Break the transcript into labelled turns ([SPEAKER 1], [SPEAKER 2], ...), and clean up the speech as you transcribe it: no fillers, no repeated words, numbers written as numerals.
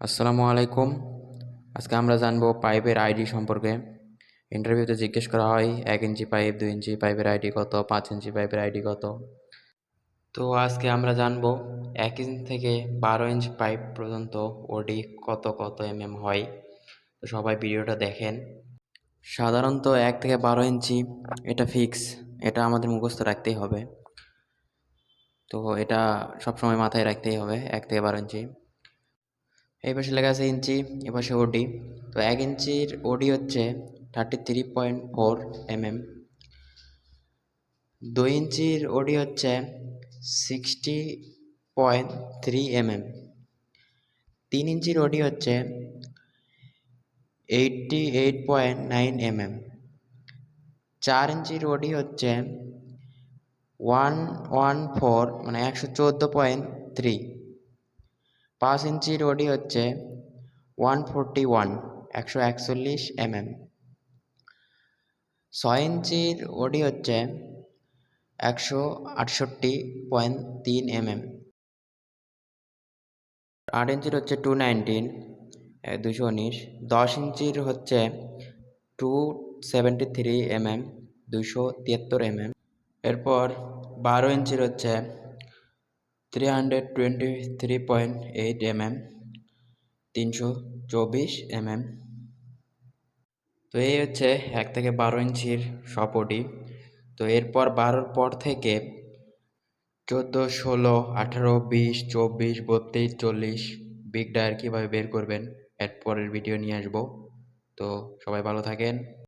[SPEAKER 1] আসসালামু আলাইকুম। আজকে আমরা জানবো পাইপের আইডি সম্পর্কে। ইন্টারভিউতে জিজ্ঞেস করা হয় ১ ইঞ্চি পাইপ, ২ ইঞ্চি পাইপের আইডি কত, ৫ ইঞ্চি পাইপের আইডি কত। তো আজকে আমরা জানবো ১ ইঞ্চ থেকে ১২ ইঞ্চ পাইপ পর্যন্ত ওডি কত কত হয়। তো সবাই ভিডিওটা দেখেন। সাধারণত ১ থেকে ১২ ইঞ্চি এটা ফিক্স, এটা আমাদের মুখস্থ রাখতেই হবে। তো এটা সবসময় মাথায় রাখতেই হবে ১ থেকে ১২ ইঞ্চি। এই পাশে লেখা আছে ইঞ্চি, এ পাশে ওডি। তো ১ ইঞ্চির ওডি হচ্ছে 33.4 mm, ২ ইঞ্চির ওডি হচ্ছে 60.3 mm, ৩ ইঞ্চির ওডি হচ্ছে 88.9 mm, ৪ ইঞ্চির ওডি হচ্ছে 114 মানে 114.3, ৫ ইঞ্চির ওডি হচ্ছে 141 141 mm, ৬ ইঞ্চির ওডি হচ্ছে ১৬৮.৩ mm, ৮ ইঞ্চির হচ্ছে 219 219, ১০ ইঞ্চির হচ্ছে 273 mm 273 mm। এরপর ১২ ইঞ্চির হচ্ছে 323.8 mm 324 mm। তো এই হচ্ছে ১ থেকে ১২ ইঞ্চির সব ওডি। তো এরপর ১২র পর থেকে ১৪, ১৬, ১৮, ২০, ২৪, ৩২, ৪০ বিগ ডায়ার কীভাবে বের করবেন এর পরের ভিডিও নিয়ে আসবো। তো সবাই ভালো থাকেন।